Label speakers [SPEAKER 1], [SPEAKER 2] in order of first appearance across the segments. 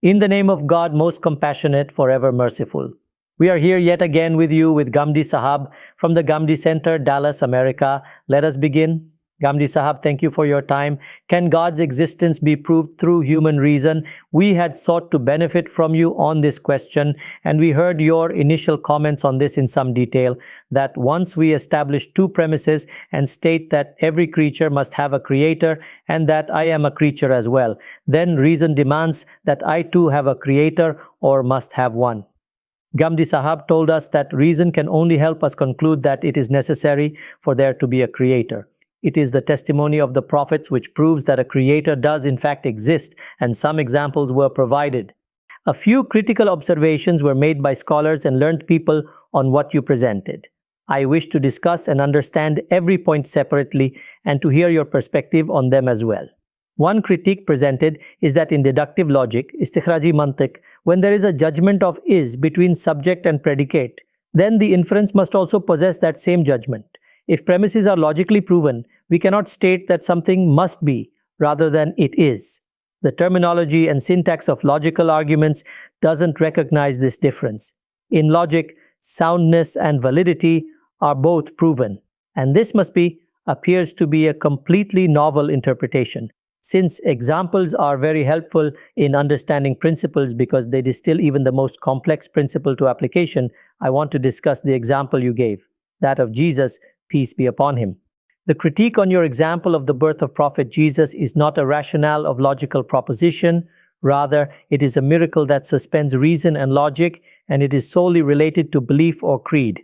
[SPEAKER 1] In the name of God, most compassionate, forever merciful. We are here yet again with you with Ghamidi Sahab from the Ghamidi Center, Dallas, America. Let us begin. Ghamidi Sahab, thank you for your time. Can God's existence be proved through human reason? We had sought to benefit from you on this question, and we heard your initial comments on this in some detail, that once we establish two premises and state that every creature must have a creator and that I am a creature as well, then reason demands that I too have a creator or must have one. Ghamidi Sahab told us that reason can only help us conclude that it is necessary for there to be a creator. It is the testimony of the prophets which proves that a creator does in fact exist, and some examples were provided. A few critical observations were made by scholars and learned people on what you presented. I wish to discuss and understand every point separately and to hear your perspective on them as well. One critique presented is that in deductive logic, istikhraji mantiq, when there is a judgment of is between subject and predicate, then the inference must also possess that same judgment. If premises are logically proven, we cannot state that something must be rather than it is. The terminology and syntax of logical arguments doesn't recognize this difference. In logic, soundness and validity are both proven, and this appears to be a completely novel interpretation. Since examples are very helpful in understanding principles because they distill even the most complex principle to application, I want to discuss the example you gave, that of Jesus, peace be upon him. The critique on your example of the birth of Prophet Jesus is not a rationale of logical proposition. Rather, it is a miracle that suspends reason and logic, and it is solely related to belief or creed.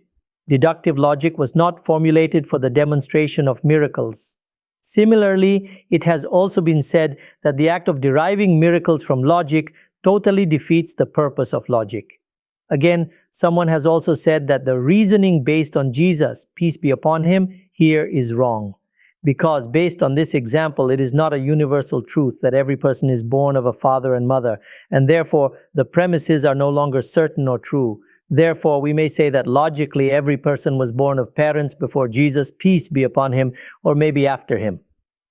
[SPEAKER 1] Deductive logic was not formulated for the demonstration of miracles. Similarly, it has also been said that the act of deriving miracles from logic totally defeats the purpose of logic. Again, someone has also said that the reasoning based on Jesus, peace be upon him, here is wrong. Because based on this example, it is not a universal truth that every person is born of a father and mother, and therefore the premises are no longer certain or true. Therefore, we may say that logically every person was born of parents before Jesus, peace be upon him, or maybe after him.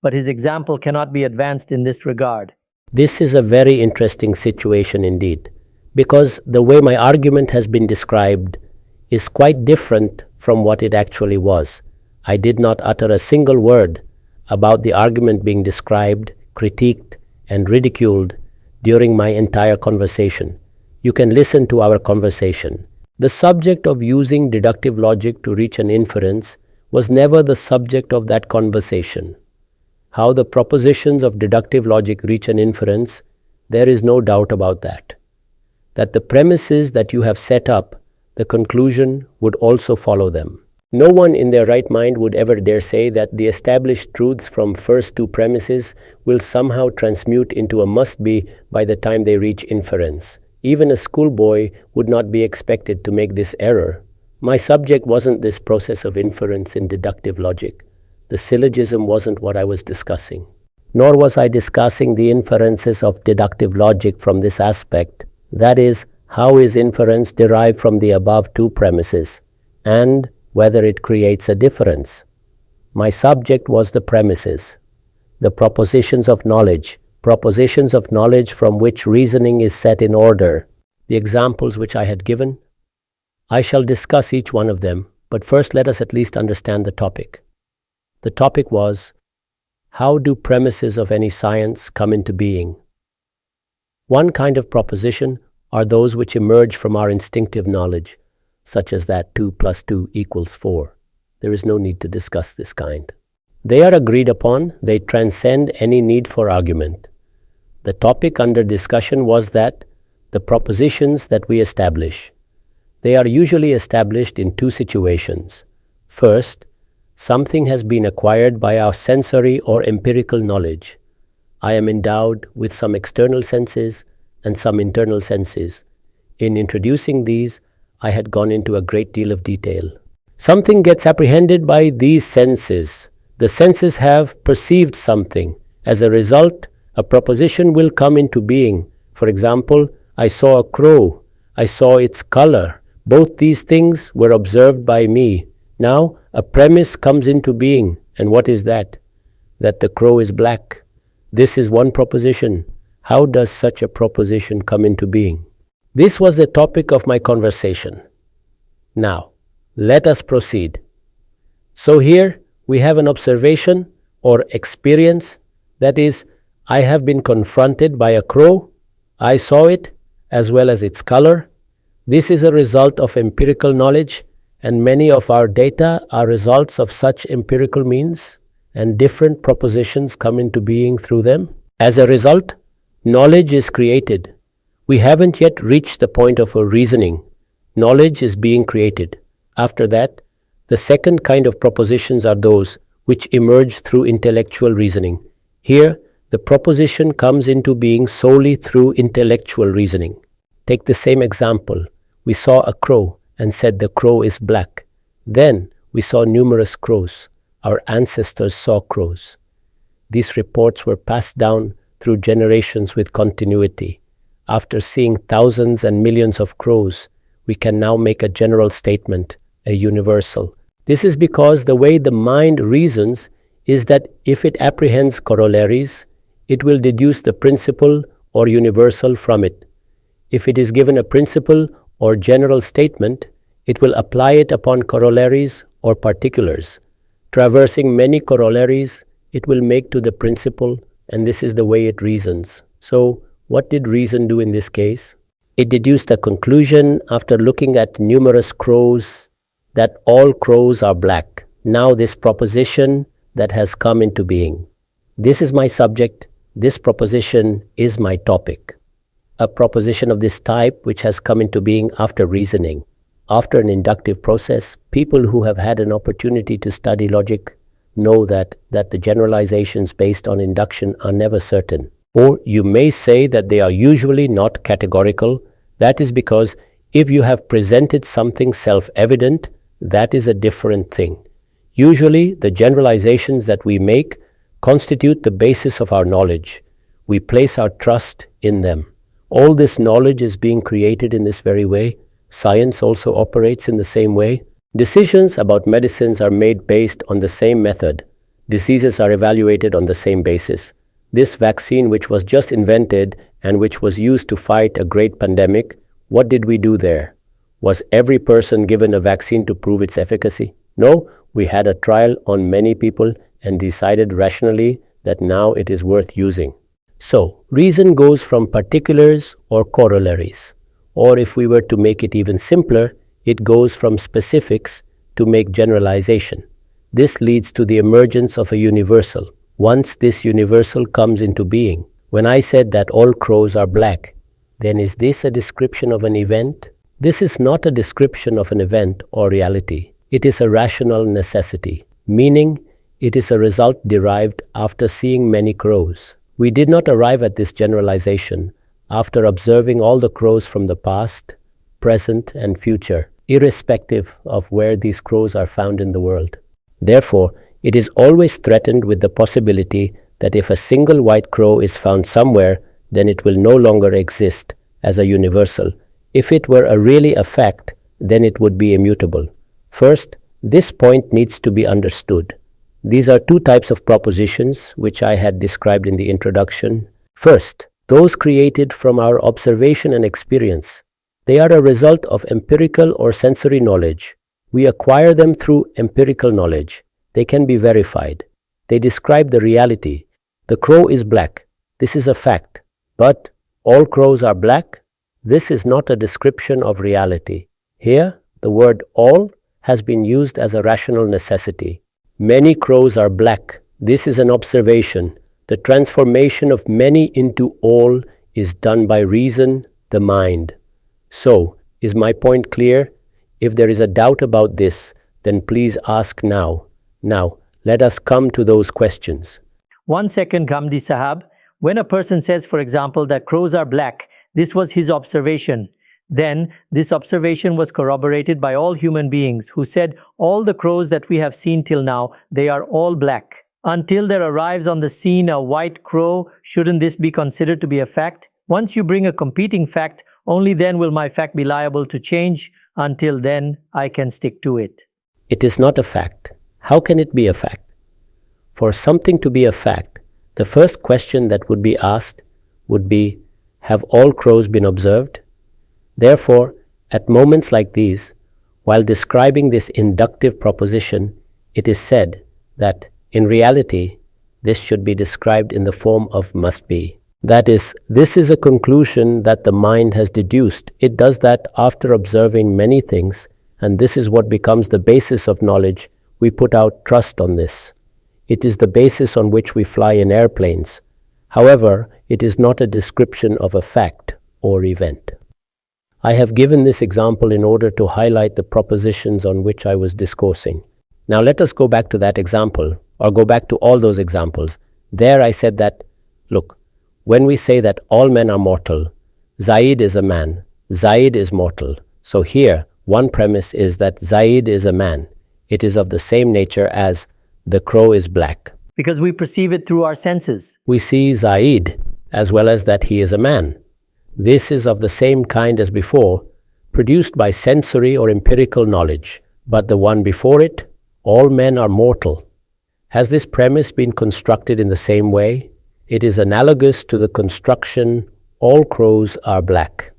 [SPEAKER 1] But his example cannot be advanced in this regard.
[SPEAKER 2] This is a very interesting situation indeed, because the way my argument has been described is quite different from what it actually was. I did not utter a single word about the argument being described, critiqued, and ridiculed during my entire conversation. You can listen to our conversation. The subject of using deductive logic to reach an inference was never the subject of that conversation. How the propositions of deductive logic reach an inference, there is no doubt about that. That the premises that you have set up, the conclusion would also follow them. No one in their right mind would ever dare say that the established truths from first two premises will somehow transmute into a must-be by the time they reach inference. Even a schoolboy would not be expected to make this error. My subject wasn't this process of inference in deductive logic. The syllogism wasn't what I was discussing. Nor was I discussing the inferences of deductive logic from this aspect. That is, how is inference derived from the above two premises, and whether it creates a difference. My subject was the premises, the propositions of knowledge from which reasoning is set in order. The examples which I had given, I shall discuss each one of them, but first let us at least understand the topic. The topic was, how do premises of any science come into being? One kind of proposition are those which emerge from our instinctive knowledge, such as that 2 + 2 = 4. There is no need to discuss this kind. They are agreed upon, they transcend any need for argument. The topic under discussion was that the propositions that we establish, they are usually established in two situations. First, something has been acquired by our sensory or empirical knowledge. I am endowed with some external senses and some internal senses. In introducing these, I had gone into a great deal of detail. Something gets apprehended by these senses. The senses have perceived something. As a result, a proposition will come into being. For example, I saw a crow. I saw its color. Both these things were observed by me. Now, a premise comes into being. And what is that? That the crow is black. This is one proposition. How does such a proposition come into being? This was the topic of my conversation. Now, let us proceed. So here we have an observation or experience, that is, I have been confronted by a crow, I saw it, as well as its color. This is a result of empirical knowledge, and many of our data are results of such empirical means, and different propositions come into being through them. As a result, knowledge is created. We haven't yet reached the point of a reasoning. Knowledge is being created. After that, the second kind of propositions are those which emerge through intellectual reasoning. Here, the proposition comes into being solely through intellectual reasoning. Take the same example. We saw a crow and said the crow is black. Then we saw numerous crows. Our ancestors saw crows. These reports were passed down through generations with continuity. After seeing thousands and millions of crows, we can now make a general statement, a universal. This is because the way the mind reasons is that if it apprehends corollaries, it will deduce the principle or universal from it. If it is given a principle or general statement, it will apply it upon corollaries or particulars. Traversing many corollaries, it will make to the principle, and this is the way it reasons. So, what did reason do in this case? It deduced a conclusion after looking at numerous crows that all crows are black. Now this proposition that has come into being. This is my subject. This proposition is my topic. A proposition of this type which has come into being after reasoning. After an inductive process, people who have had an opportunity to study logic know that the generalizations based on induction are never certain. Or you may say that they are usually not categorical. That is because if you have presented something self-evident, that is a different thing. Usually, the generalizations that we make constitute the basis of our knowledge. We place our trust in them. All this knowledge is being created in this very way. Science also operates in the same way. Decisions about medicines are made based on the same method. Diseases are evaluated on the same basis. This vaccine, which was just invented and which was used to fight a great pandemic, what did we do there? Was every person given a vaccine to prove its efficacy? No, we had a trial on many people and decided rationally that now it is worth using. So, reason goes from particulars or corollaries. Or if we were to make it even simpler, it goes from specifics to make generalization. This leads to the emergence of a universal. Once this universal comes into being, when I said that all crows are black, then is this a description of an event? This is not a description of an event or reality. It is a rational necessity, meaning it is a result derived after seeing many crows. We did not arrive at this generalization after observing all the crows from the past, present, and future, irrespective of where these crows are found in the world. Therefore, it is always threatened with the possibility that if a single white crow is found somewhere, then it will no longer exist as a universal. If it were really a fact, then it would be immutable. First, this point needs to be understood. These are two types of propositions which I had described in the introduction. First, those created from our observation and experience. They are a result of empirical or sensory knowledge. We acquire them through empirical knowledge. They can be verified. They describe the reality. The crow is black. This is a fact. But all crows are black? This is not a description of reality. Here, the word all has been used as a rational necessity. Many crows are black. This is an observation. The transformation of many into all is done by reason, the mind. So, is my point clear? If there is a doubt about this, then please ask now. Now, let us come to those questions.
[SPEAKER 1] 1 second, Ghamidi Sahab. When a person says, for example, that crows are black, this was his observation. Then, this observation was corroborated by all human beings who said all the crows that we have seen till now, they are all black. Until there arrives on the scene a white crow, shouldn't this be considered to be a fact? Once you bring a competing fact, only then will my fact be liable to change. Until then, I can stick to it.
[SPEAKER 2] It is not a fact. How can it be a fact? For something to be a fact, the first question that would be asked would be, have all crows been observed? Therefore, at moments like these, while describing this inductive proposition, it is said that, in reality, this should be described in the form of must be. That is, this is a conclusion that the mind has deduced. It does that after observing many things, and this is what becomes the basis of knowledge. We put out trust on this. It is the basis on which we fly in airplanes. However, it is not a description of a fact or event. I have given this example in order to highlight the propositions on which I was discoursing. Now let us go back to that example, or go back to all those examples. There I said that, look, when we say that all men are mortal, Zaid is a man, Zaid is mortal. So here, one premise is that Zaid is a man. It is of the same nature as the crow is black.
[SPEAKER 1] Because we perceive it through our senses.
[SPEAKER 2] We see Zaid as well as that he is a man. This is of the same kind as before, produced by sensory or empirical knowledge. But the one before it, all men are mortal. Has this premise been constructed in the same way? It is analogous to the construction, all crows are black.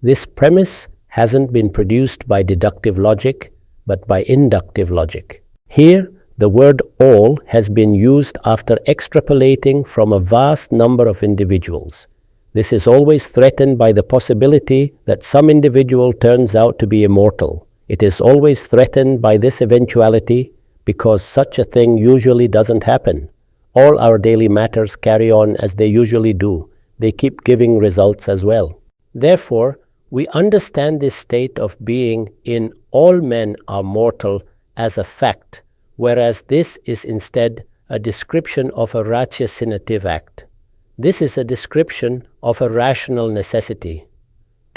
[SPEAKER 2] This premise hasn't been produced by deductive logic, but by inductive logic. Here, the word all has been used after extrapolating from a vast number of individuals. This is always threatened by the possibility that some individual turns out to be immortal. It is always threatened by this eventuality because such a thing usually doesn't happen. All our daily matters carry on as they usually do. They keep giving results as well. Therefore, we understand this state of being in all men are mortal as a fact, whereas this is instead a description of a ratiocinative act. This is a description of a rational necessity.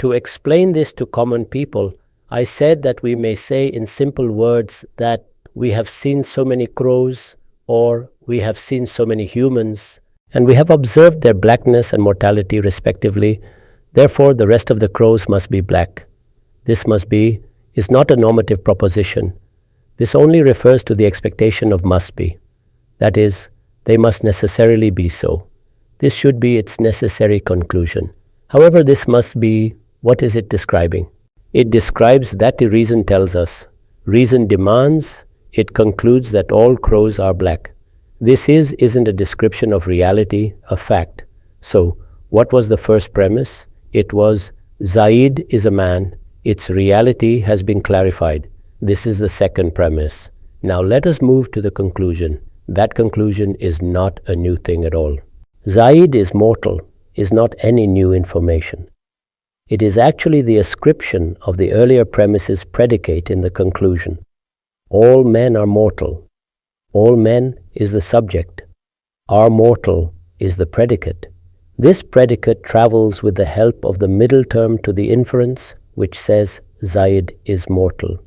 [SPEAKER 2] To explain this to common people, I said that we may say in simple words that we have seen so many crows, or we have seen so many humans, and we have observed their blackness and mortality respectively. Therefore, the rest of the crows must be black. This must be is not a normative proposition. This only refers to the expectation of must be. That is, they must necessarily be so. This should be its necessary conclusion. However, this must be, what is it describing? It describes that the reason tells us. Reason demands, it concludes that all crows are black. This isn't a description of reality, a fact. So, what was the first premise? It was, Zaid is a man. Its reality has been clarified. This is the second premise. Now let us move to the conclusion. That conclusion is not a new thing at all. Zaid is mortal is not any new information. It is actually the ascription of the earlier premise's predicate in the conclusion. All men are mortal. All men is the subject. Are mortal is the predicate. This predicate travels with the help of the middle term to the inference, which says Zaid is mortal.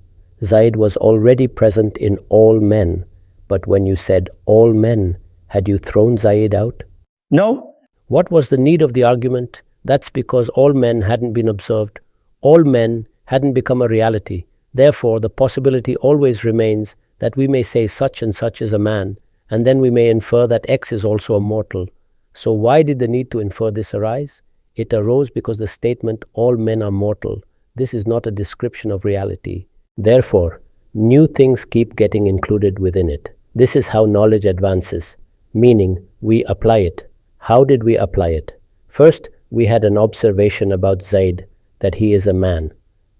[SPEAKER 2] Zaid was already present in all men, but when you said all men, had you thrown Zaid out?
[SPEAKER 1] No.
[SPEAKER 2] What was the need of the argument? That's because all men hadn't been observed. All men hadn't become a reality. Therefore, the possibility always remains that we may say such and such is a man, and then we may infer that X is also a mortal. So why did the need to infer this arise? It arose because the statement, all men are mortal, this is not a description of reality. Therefore, new things keep getting included within it. This is how knowledge advances, meaning we apply it. How did we apply it? First, we had an observation about Zaid, that he is a man.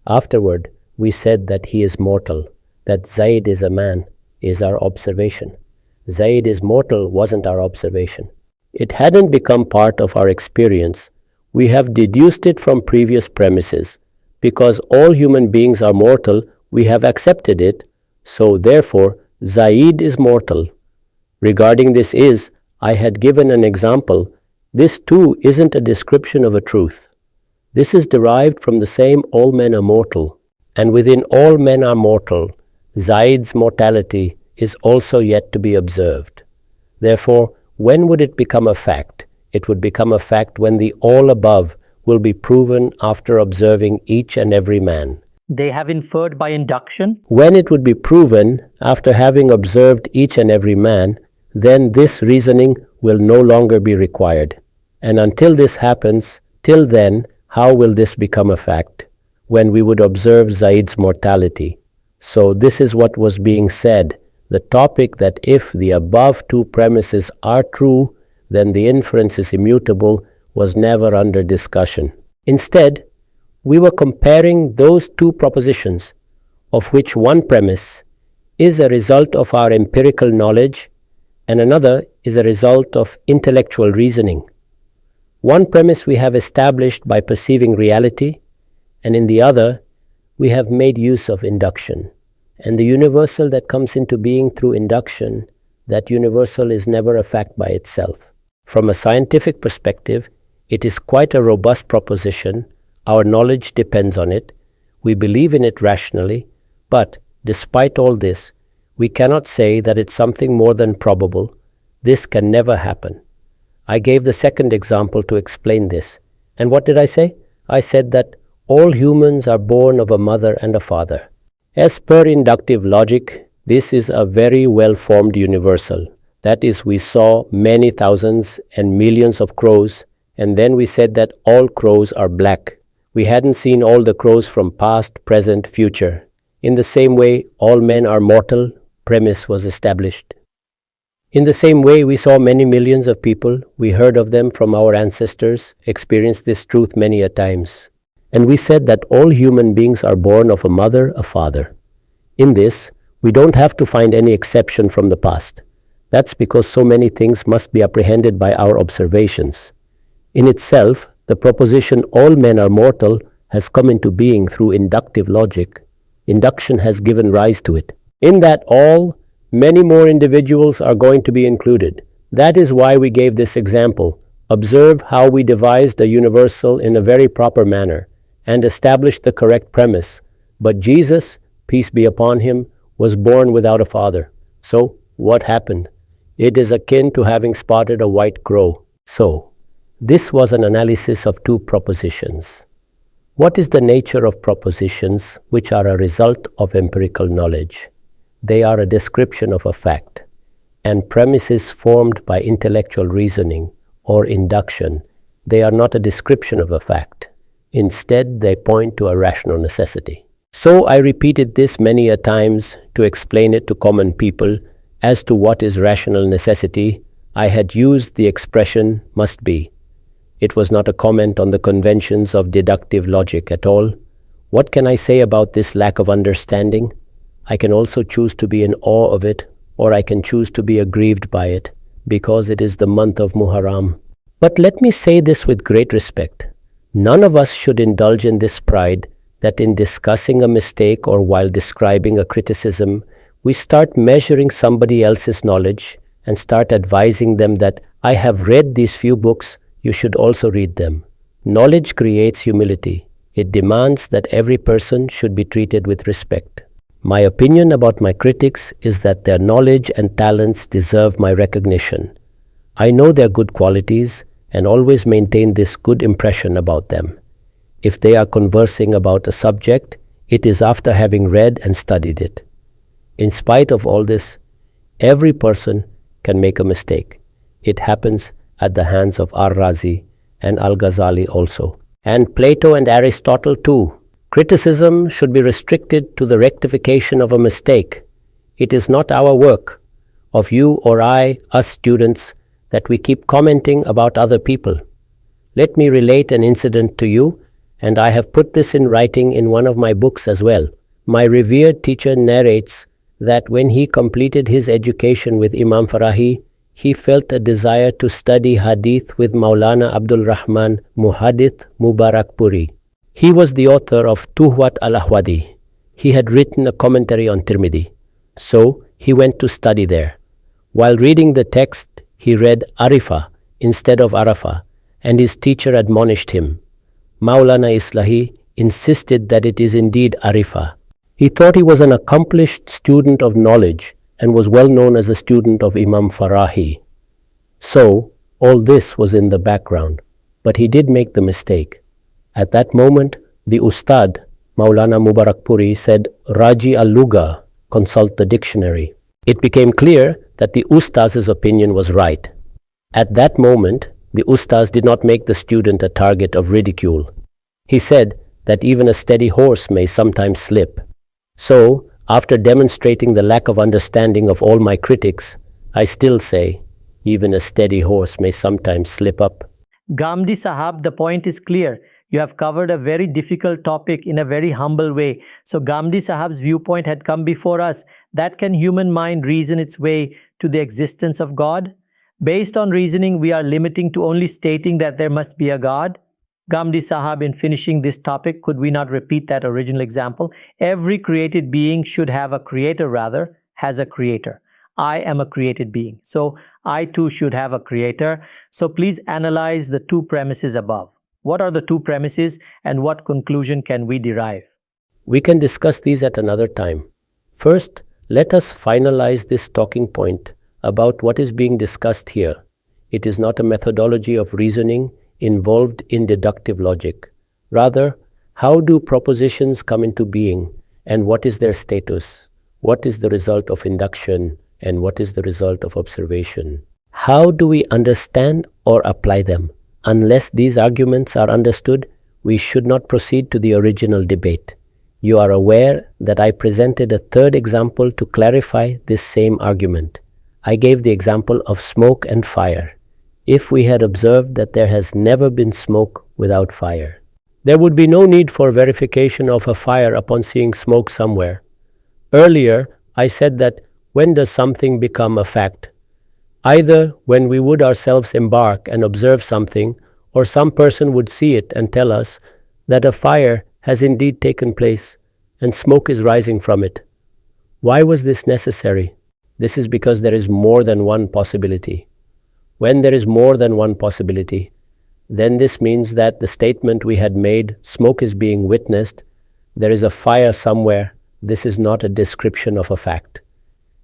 [SPEAKER 2] Afterward, we said that he is mortal. That Zaid is a man is our observation. Zaid is mortal wasn't our observation. It hadn't become part of our experience. We have deduced it from previous premises. Because all human beings are mortal, we have accepted it. So therefore, Zaid is mortal. Regarding this I had given an example. This too isn't a description of a truth. This is derived from the same all men are mortal. And within all men are mortal, Zaid's mortality is also yet to be observed. Therefore, when would it become a fact? It would become a fact when the all above will be proven after observing each and every man.
[SPEAKER 1] They have inferred by induction?
[SPEAKER 2] When it would be proven after having observed each and every man, then this reasoning will no longer be required. And until this happens, till then, how will this become a fact? When we would observe Zaid's mortality. So this is what was being said. The topic that if the above two premises are true, then the inference is immutable was never under discussion. Instead, we were comparing those two propositions, of which one premise is a result of our empirical knowledge and another is a result of intellectual reasoning. One premise we have established by perceiving reality, and in the other, we have made use of induction. And the universal that comes into being through induction, that universal is never a fact by itself. From a scientific perspective, it is quite a robust proposition. Our knowledge depends on it. We believe in it rationally, but despite all this, we cannot say that it's something more than probable. This can never happen. I gave the second example to explain this. And what did I say? I said that all humans are born of a mother and a father. As per inductive logic, this is a very well-formed universal. That is, we saw many thousands and millions of crows, and then we said that all crows are black. We hadn't seen all the crows from past, present, future. In the same way, all men are mortal, premise was established. In the same way, we saw many millions of people, we heard of them from our ancestors, experienced this truth many a times. And we said that all human beings are born of a mother, a father. In this, we don't have to find any exception from the past. That's because so many things must be apprehended by our observations. In itself, the proposition all men are mortal has come into being through inductive logic. Induction has given rise to it. In that all, many more individuals are going to be included. That is why we gave this example. Observe how we devised a universal in a very proper manner and established the correct premise. But Jesus, peace be upon him, was born without a father. So, what happened? It is akin to having spotted a white crow. So, this was an analysis of two propositions. What is the nature of propositions which are a result of empirical knowledge? They are a description of a fact, and premises formed by intellectual reasoning or induction. They are not a description of a fact. Instead, they point to a rational necessity. So I repeated this many a times to explain it to common people. As to what is rational necessity, I had used the expression must be. It was not a comment on the conventions of deductive logic at all. What can I say about this lack of understanding? I can also choose to be in awe of it, or I can choose to be aggrieved by it, because it is the month of Muharram. But let me say this with great respect. None of us should indulge in this pride that in discussing a mistake or while describing a criticism, we start measuring somebody else's knowledge and start advising them that I have read these few books, you should also read them. Knowledge creates humility. It demands that every person should be treated with respect. My opinion about my critics is that their knowledge and talents deserve my recognition. I know their good qualities and always maintain this good impression about them. If they are conversing about a subject, it is after having read and studied it. In spite of all this, every person can make a mistake. It happens at the hands of Ar-Razi and Al-Ghazali also. And Plato and Aristotle too. Criticism should be restricted to the rectification of a mistake. It is not our work, of you or I, us students, that we keep commenting about other people. Let me relate an incident to you, and I have put this in writing in one of my books as well. My revered teacher narrates that when he completed his education with Imam Farahi, he felt a desire to study hadith with Maulana Abdul Rahman Muhaddith Mubarakpuri. He was the author of Tuhwat al-Ahwadi. He had written a commentary on Tirmidhi. So he went to study there. While reading the text, he read Arifa instead of Arafa, and his teacher admonished him. Maulana Islahi insisted that it is indeed Arifa. He thought he was an accomplished student of knowledge and was well known as a student of Imam Farahi. So, all this was in the background, but he did make the mistake. At that moment, the Ustad, Maulana Mubarakpuri, said, Raji al-Luga, consult the dictionary. It became clear that the Ustaz's opinion was right. At that moment, The ustaz did not make the student a target of ridicule. He said that even a steady horse may sometimes slip. So, after demonstrating the lack of understanding of all my critics, I still say, even a steady horse may sometimes slip up.
[SPEAKER 1] Ghamidi Sahab, the point is clear. You have covered a very difficult topic in a very humble way. So Ghamidi Sahab's viewpoint had come before us. That can human mind reason its way to the existence of God? Based on reasoning, we are limiting to only stating that there must be a God. Ghamidi Sahab, in finishing this topic, could we not repeat that original example? Every created being should have a creator, rather, has a creator. I am a created being. So I too should have a creator. So please analyze the two premises above. What are the two premises and what conclusion can we derive?
[SPEAKER 2] We can discuss these at another time. First, let us finalize this talking point about what is being discussed here. It is not a methodology of reasoning involved in deductive logic. Rather, how do propositions come into being and what is their status? What is the result of induction and what is the result of observation? How do we understand or apply them? Unless these arguments are understood, we should not proceed to the original debate. You are aware that I presented a third example to clarify this same argument. I gave the example of smoke and fire. If we had observed that there has never been smoke without fire, there would be no need for verification of a fire upon seeing smoke somewhere. Earlier, I said that when does something become a fact? Either when we would ourselves embark and observe something, or some person would see it and tell us that a fire has indeed taken place and smoke is rising from it. Why was this necessary? This is because there is more than one possibility. When there is more than one possibility, then this means that the statement we had made, smoke is being witnessed, there is a fire somewhere, this is not a description of a fact.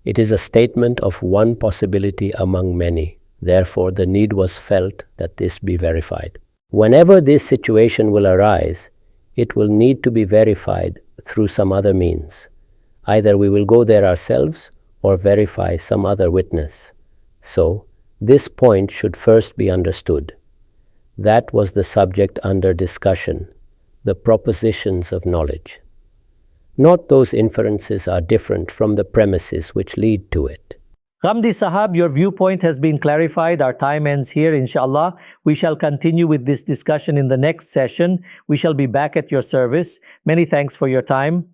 [SPEAKER 2] It is a statement of one possibility among many. Therefore, the need was felt that this be verified. Whenever this situation will arise, it will need to be verified through some other means. Either we will go there ourselves or verify some other witness. So, this point should first be understood. That was the subject under discussion, the propositions of knowledge. Not those inferences are different from the premises which lead to it.
[SPEAKER 1] Ghamidi Sahab, your viewpoint has been clarified. Our time ends here, inshallah. We shall continue with this discussion in the next session. We shall be back at your service. Many thanks for your time.